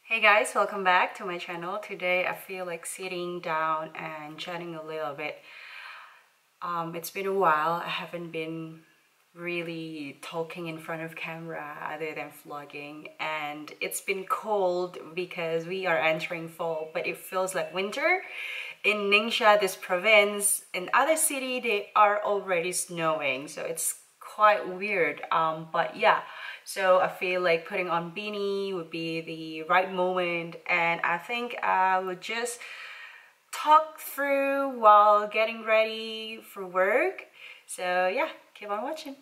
Hey guys, welcome back to my channel. Today I feel like sitting down and chatting a little bit. It's been a while. I haven't been really talking in front of camera other than vlogging, and it's been cold because we are entering fall, but it feels like winter. In Ningxia, this province, in other city, they are already snowing, so it's quite weird. But yeah, so I feel like putting on beanie would be the right moment, and I think I would just talk through while getting ready for work. So yeah, keep on watching.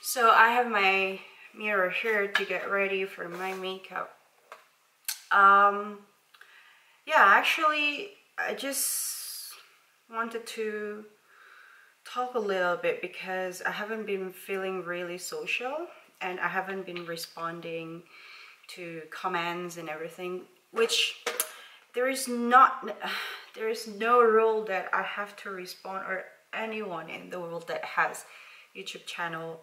So I have my mirror here to get ready for my makeup. Yeah, actually I just wanted to talk a little bit because I haven't been feeling really social and I haven't been responding to comments and everything, which there is no rule that I have to respond, or anyone in the world that has YouTube channel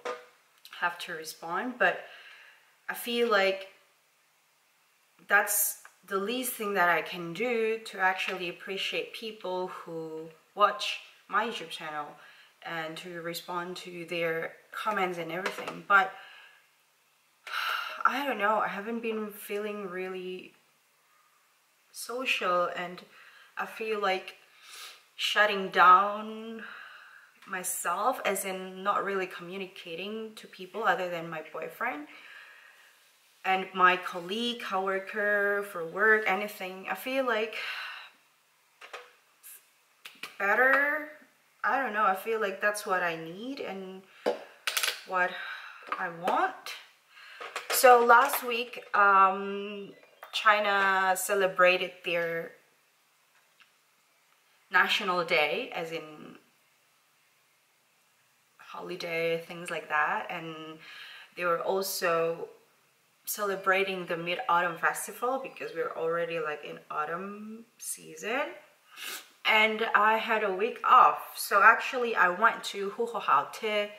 have to respond, but I feel like that's the least thing that I can do to actually appreciate people who watch my YouTube channel and to respond to their comments and everything. But I don't know, I haven't been feeling really social, and I feel like shutting down myself, as in not really communicating to people other than my boyfriend and my colleague, coworker, for work, anything. I feel like better, I don't know, I feel like that's what I need and what I want. So last week, China celebrated their National Day, as in holiday, things like that, and they were also celebrating the Mid-Autumn Festival because we're already like in autumn season, and I had a week off. So actually I went to Huohaute,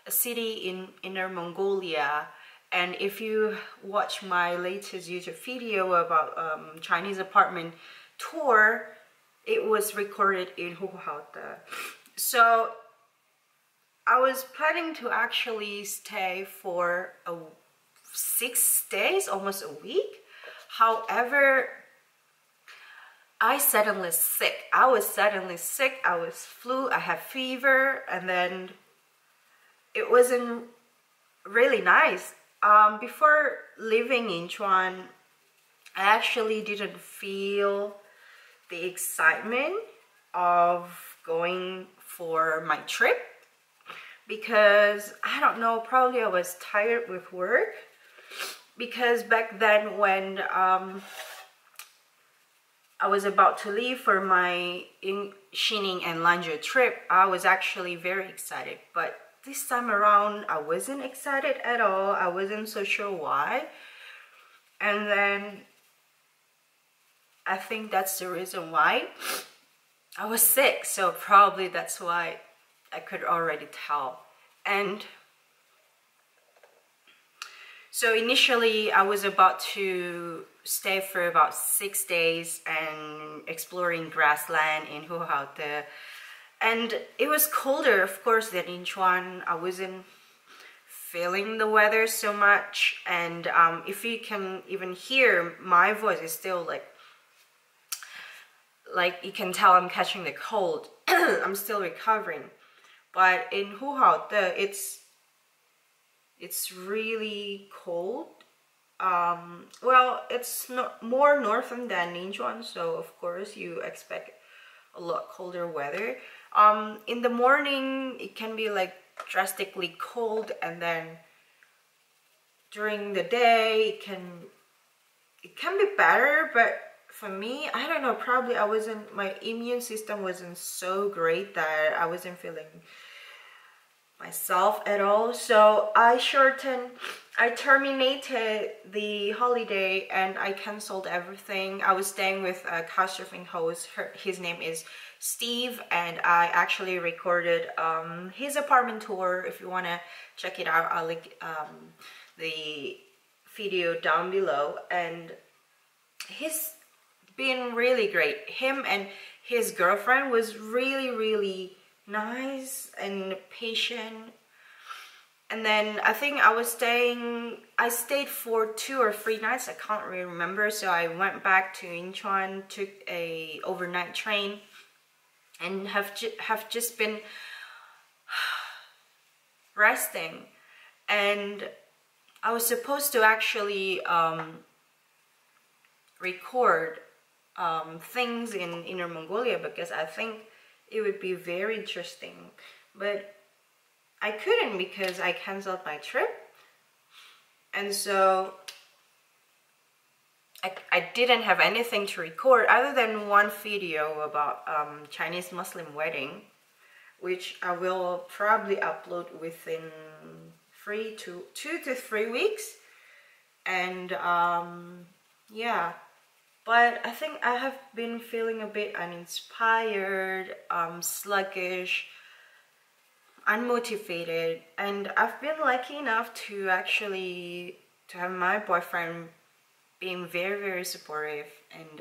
a city in Inner Mongolia, and if you watch my latest YouTube video about Chinese apartment tour, it was recorded in Huohaute. So I was planning to actually stay for 6 days, almost a week. However, I was suddenly sick. I was flu, I had fever, and then it wasn't really nice. Before leaving Incheon, I actually didn't feel the excitement of going for my trip because I don't know, probably I was tired with work, because back then when I was about to leave for my Xining and Lanzhou trip, I was actually very excited, but this time around I wasn't excited at all. I wasn't so sure why, and then I think that's the reason why I was sick. So probably that's why I could already tell. And so initially I was about to stay for about 6 days and exploring grassland in Huohaute, and it was colder of course than in Incheon. I wasn't feeling the weather so much, and if you can even hear, my voice is still like you can tell I'm catching the cold. I'm still recovering. But in Huohaute, it's really cold. Well, it's not more northern than Incheon, so of course you expect a lot colder weather. In the morning it can be like drastically cold, and then during the day it can be better, but for me, I don't know, probably my immune system wasn't so great that I wasn't feeling myself at all. So I terminated the holiday and I canceled everything. I was staying with a couchsurfing host. His name is Steve, and I actually recorded his apartment tour. If you want to check it out, I'll link the video down below, and he's been really great. Him and his girlfriend was really nice and patient. And then I think I stayed for 2 or 3 nights, I can't really remember. So I went back to Incheon, took a overnight train, and have just been resting. And I was supposed to actually record things in Inner Mongolia, because I think it would be very interesting, but I couldn't because I canceled my trip. And so I didn't have anything to record other than one video about Chinese Muslim wedding, which I will probably upload within 2 to 3 weeks. And yeah, but I think I have been feeling a bit uninspired, sluggish, unmotivated, and I've been lucky enough to actually have my boyfriend being very supportive, and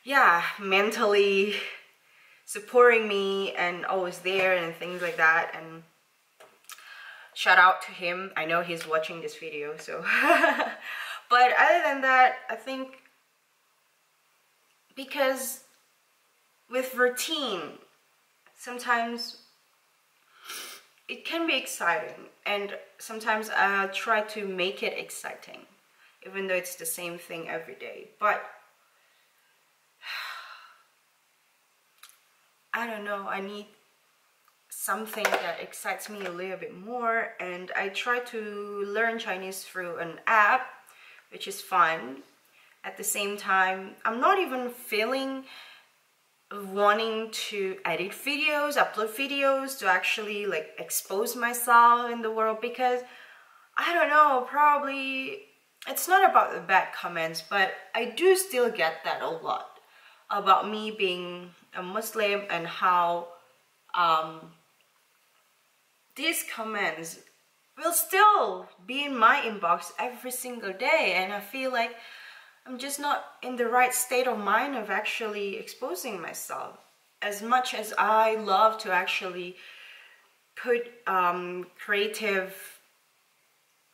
yeah, mentally supporting me and always there and things like that. And shout out to him, I know he's watching this video, so but other than that, I think because with routine, sometimes it can be exciting, and sometimes I try to make it exciting, even though it's the same thing every day. But I don't know, I need something that excites me a little bit more, and I try to learn Chinese through an app, which is fun. At the same time, I'm not even feeling wanting to edit videos, upload videos to actually like expose myself in the world, because I don't know, probably it's not about the bad comments, but I do still get that a lot about me being a Muslim, and how these comments will still be in my inbox every single day, and I feel like I'm just not in the right state of mind of actually exposing myself. As much as I love to actually put creative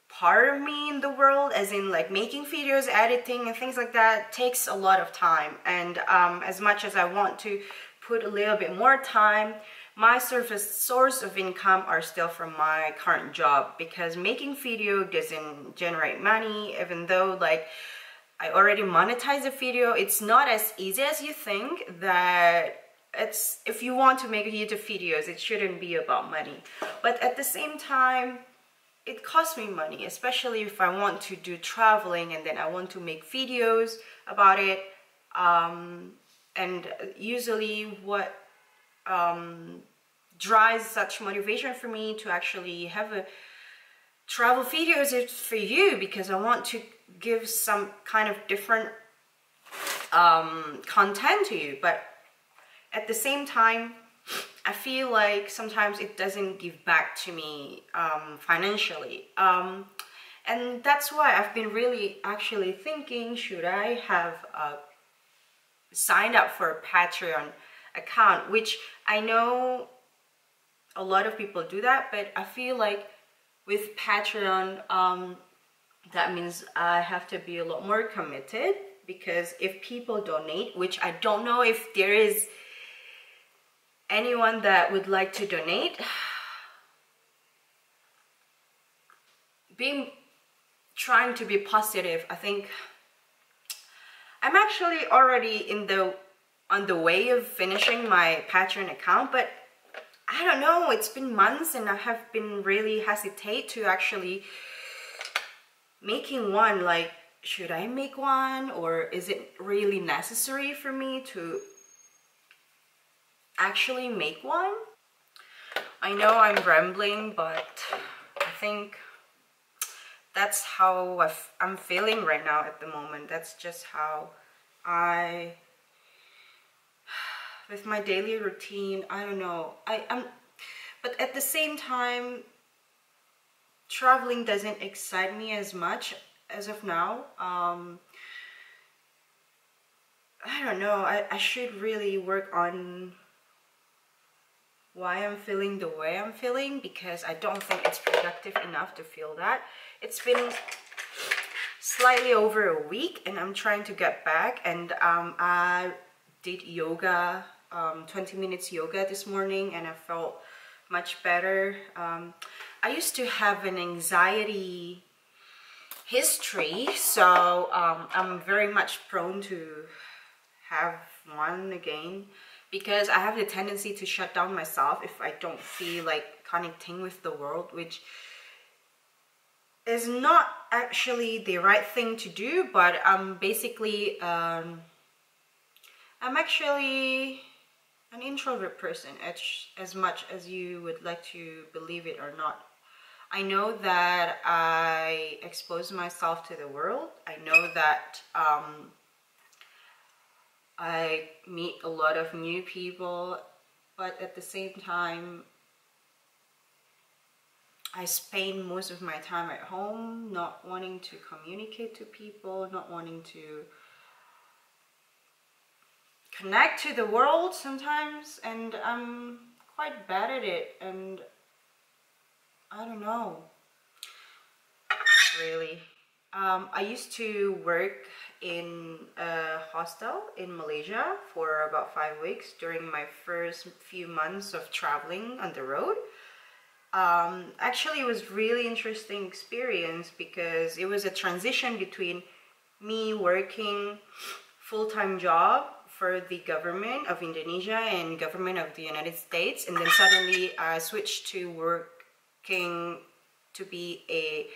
part of me in the world, as in like making videos, editing and things like that, takes a lot of time. And as much as I want to put a little bit more time, my source of income are still from my current job, because making video doesn't generate money. Even though like I already monetize a video, it's not as easy as you think. That it's, if you want to make YouTube videos, it shouldn't be about money. But at the same time, it costs me money, especially if I want to do traveling and then I want to make videos about it. And usually what drives such motivation for me to actually have a travel videos is for you, because I want to give some kind of different content to you. But at the same time, I feel like sometimes it doesn't give back to me financially, and that's why I've been really actually thinking, should I have signed up for a Patreon account, which I know a lot of people do that, but I feel like with Patreon, that means I have to be a lot more committed, because if people donate, which I don't know if there is anyone that would like to donate, trying to be positive, I think I'm actually already on the way of finishing my Patreon account, but I don't know, it's been months and I have been really hesitate to actually making one. Like, should I make one, or is it really necessary for me to actually make one? I know I'm rambling, but I think that's how I'm feeling right now at the moment. That's just how with my daily routine, I don't know, but at the same time, traveling doesn't excite me as much as of now. I don't know, I should really work on why I'm feeling the way I'm feeling, because I don't think it's productive enough to feel that. It's been slightly over a week and I'm trying to get back, and I did yoga, 20 minutes yoga this morning, and I felt much better. I used to have an anxiety history, so I'm very much prone to have one again, because I have the tendency to shut down myself if I don't feel like connecting with the world, which is not actually the right thing to do, but basically I'm actually an introvert person, as much as you would like to believe it or not. I know that I expose myself to the world. I know that I meet a lot of new people, but at the same time, I spend most of my time at home, not wanting to communicate to people, not wanting to connect to the world sometimes, and I'm quite bad at it, and I don't know, really. I used to work in a hostel in Malaysia for about 5 weeks during my first few months of traveling on the road. Actually, it was really interesting experience, because it was a transition between me working full-time job for the government of Indonesia and government of the United States, and then suddenly I switched to working to be a,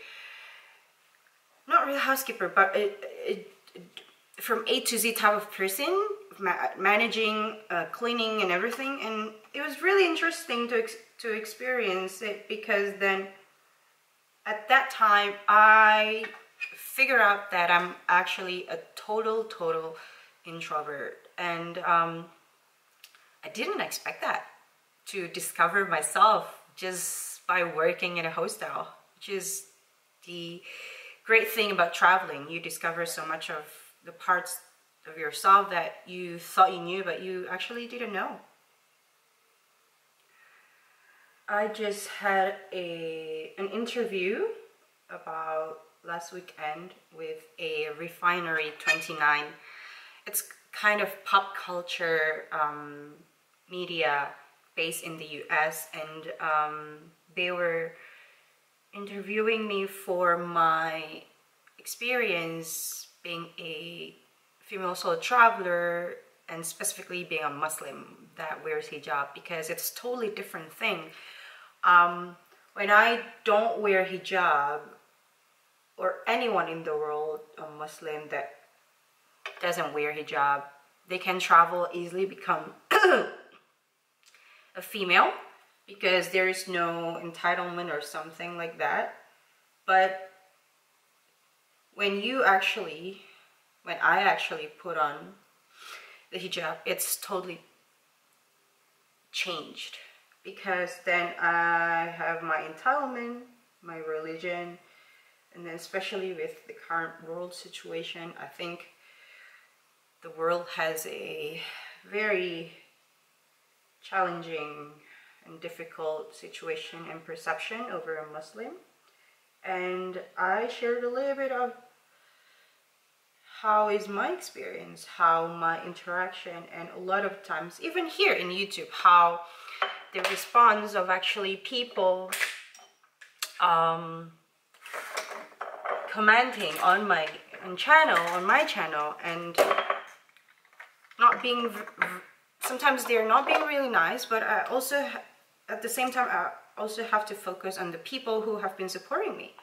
not really housekeeper, but from A to Z type of person, managing cleaning and everything. And it was really interesting to experience it, because then at that time I figured out that I'm actually a total introvert, and I didn't expect that, to discover myself just by working in a hostel, which is the great thing about traveling. You discover so much of the parts of yourself that you thought you knew, but you actually didn't know. I just had an interview about last weekend with a Refinery 29. It's kind of pop culture media based in the US, and they were interviewing me for my experience being a female solo traveler, and specifically being a Muslim that wears hijab, because it's a totally different thing. When I don't wear hijab, or anyone in the world, a Muslim that doesn't wear hijab, they can travel easily, become a female, because there is no entitlement or something like that. But when I actually put on the hijab, it's totally changed, because then I have my entitlement, my religion, and then especially with the current world situation, I think the world has a very challenging and difficult situation and perception over a Muslim. And I shared a little bit of how is my experience, how my interaction, and a lot of times, even here in YouTube, how the response of actually people commenting on my channel, and not being, sometimes they're not being really nice, but I also, at the same time, I also have to focus on the people who have been supporting me.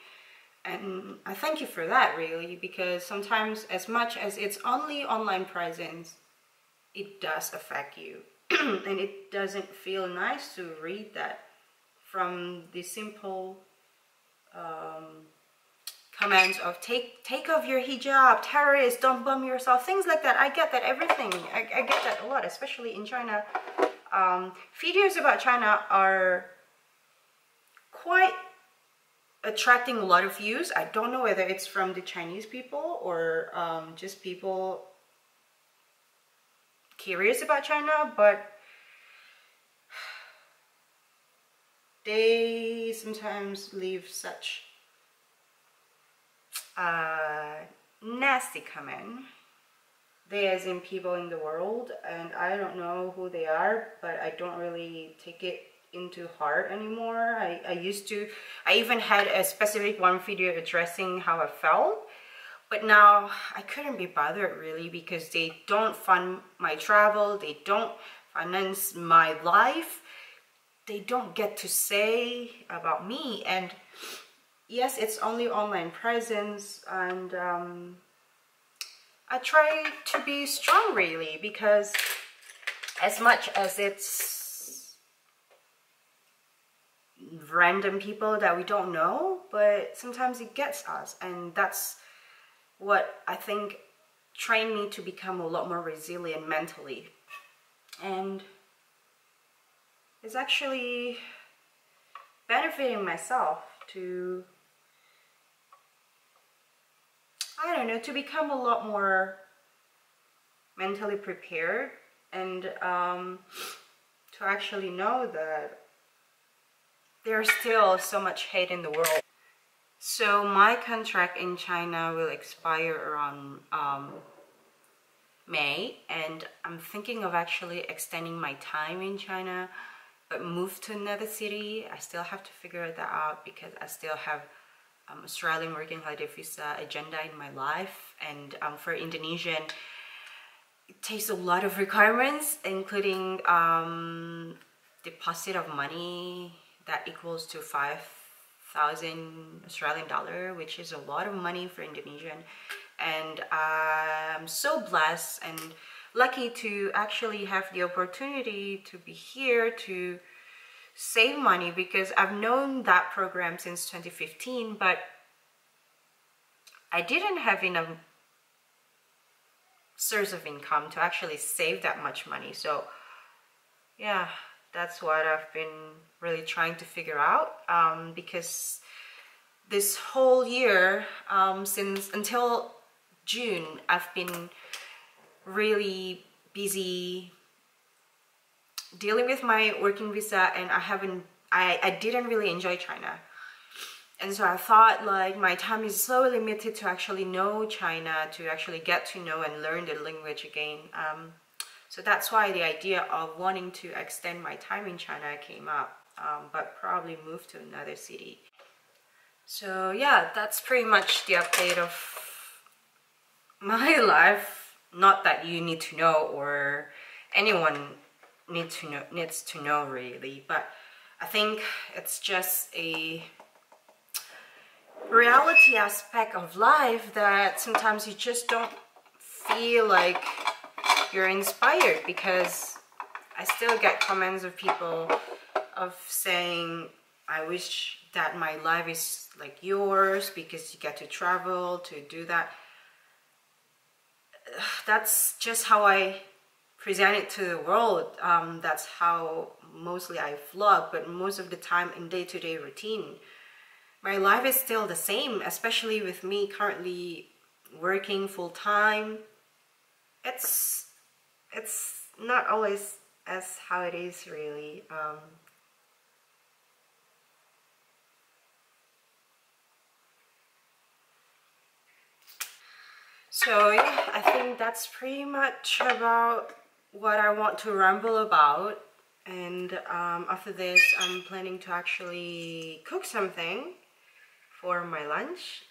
And I thank you for that, really, because sometimes, as much as it's only online presence, it does affect you. And it doesn't feel nice to read that from the simple comments of take off your hijab, terrorists, don't bomb yourself, things like that. I get that, everything. I get that a lot, especially in China. Videos about China are quite attracting a lot of views. I don't know whether it's from the Chinese people or just people curious about China, but they sometimes leave such nasty comment. They as in people in the world, and I don't know who they are, but I don't really take it into heart anymore. I used to. I even had a specific one video addressing how I felt, but now I couldn't be bothered really, because they don't fund my travel, they don't finance my life, they don't get to say about me. And yes, it's only online presence, and I try to be strong really, because as much as it's random people that we don't know, but sometimes it gets us, and that's what I think trained me to become a lot more resilient mentally. And it's actually benefiting myself to, I don't know, to become a lot more mentally prepared, and to actually know that there's still so much hate in the world. So my contract in China will expire around May, and I'm thinking of actually extending my time in China, but move to another city. I still have to figure that out, because I still have Australian working holiday visa agenda in my life, and for Indonesian it takes a lot of requirements, including deposit of money that equals to 5,000 Australian dollar, which is a lot of money for Indonesian. And I'm so blessed and lucky to actually have the opportunity to be here to save money, because I've known that program since 2015, but I didn't have enough source of income to actually save that much money. So yeah, that's what I've been really trying to figure out, because this whole year, since until June, I've been really busy dealing with my working visa, and I didn't really enjoy China. And so I thought like my time is so limited to actually know China, to actually get to know and learn the language again. So that's why the idea of wanting to extend my time in China came up, but probably move to another city. So yeah, that's pretty much the update of my life. Not that you need to know, or anyone needs to know really, but I think it's just a reality aspect of life that sometimes you just don't feel like you're inspired, because I still get comments of people of saying, I wish that my life is like yours because you get to travel, to do that. That's just how I present it to the world. That's how mostly I vlog, but most of the time in day-to-day routine, my life is still the same, especially with me currently working full-time. It's not always as how it is really. So yeah, I think that's pretty much about what I want to ramble about. And after this, I'm planning to actually cook something for my lunch.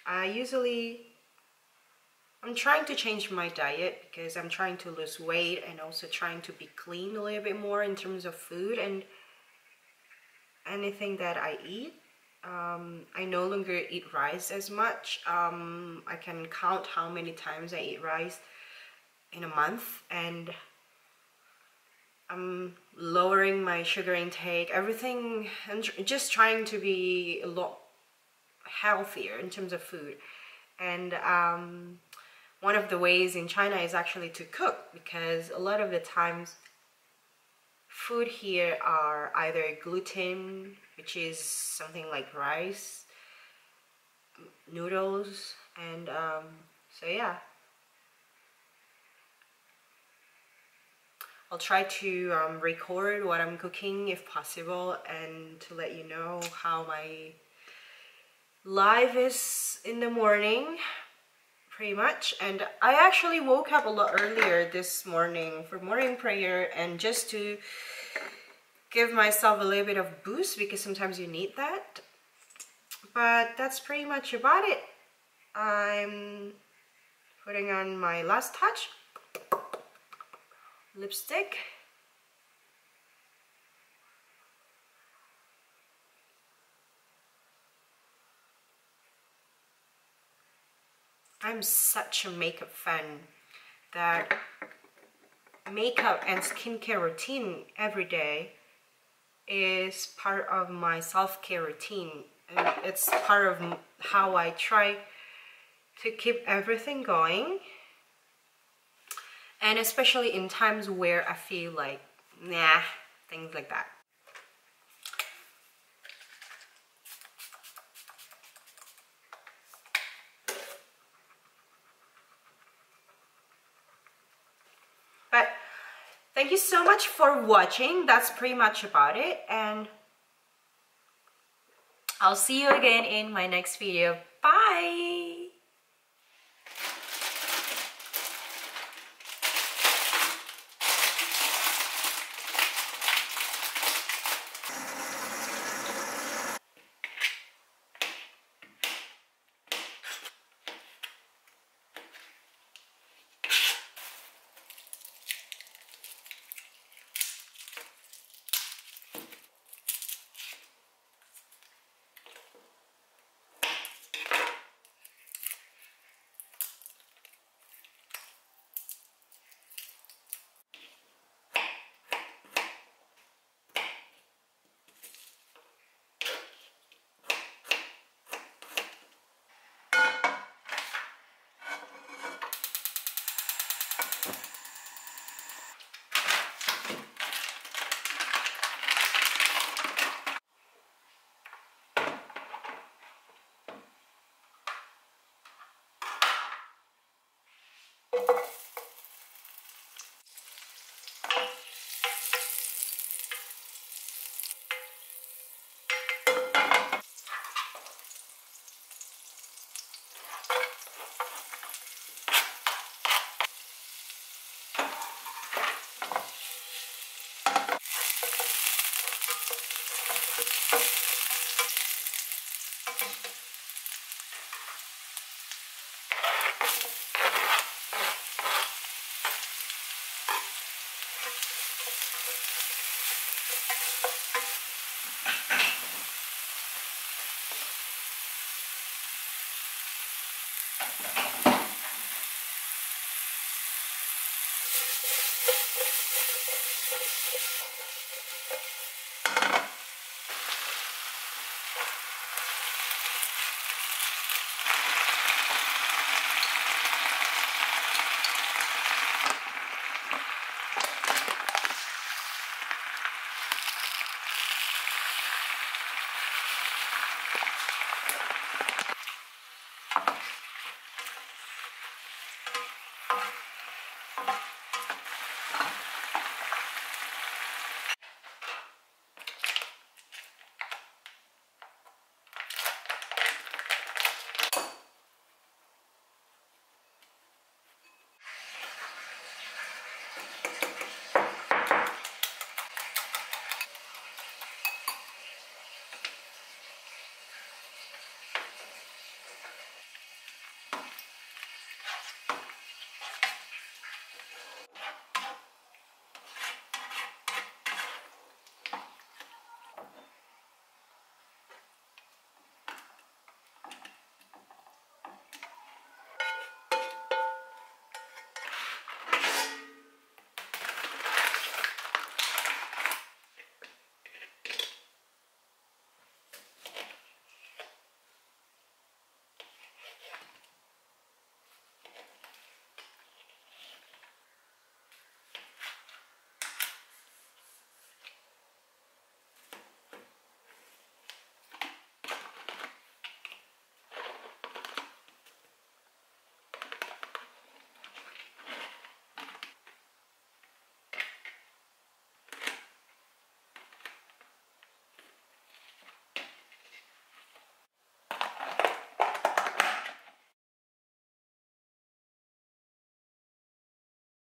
I'm trying to change my diet because I'm trying to lose weight and also trying to be clean a little bit more in terms of food and anything that I eat. I no longer eat rice as much. I can count how many times I eat rice in a month, and I'm lowering my sugar intake, everything, and just trying to be a lot healthier in terms of food. And one of the ways in China is actually to cook, because a lot of the times food here are either gluten, which is something like rice, noodles, and so yeah, I'll try to record what I'm cooking if possible, and to let you know how my life is in the morning, pretty much. And I actually woke up a lot earlier this morning for morning prayer, and just to give myself a little bit of boost, because sometimes you need that. But that's pretty much about it. I'm putting on my last touch, lipstick. I'm such a makeup fan that makeup and skincare routine every day is part of my self-care routine, and it's part of how I try to keep everything going, and especially in times where I feel like nah, things like that. But thank you so much for watching. That's pretty much about it, and I'll see you again in my next video. Bye!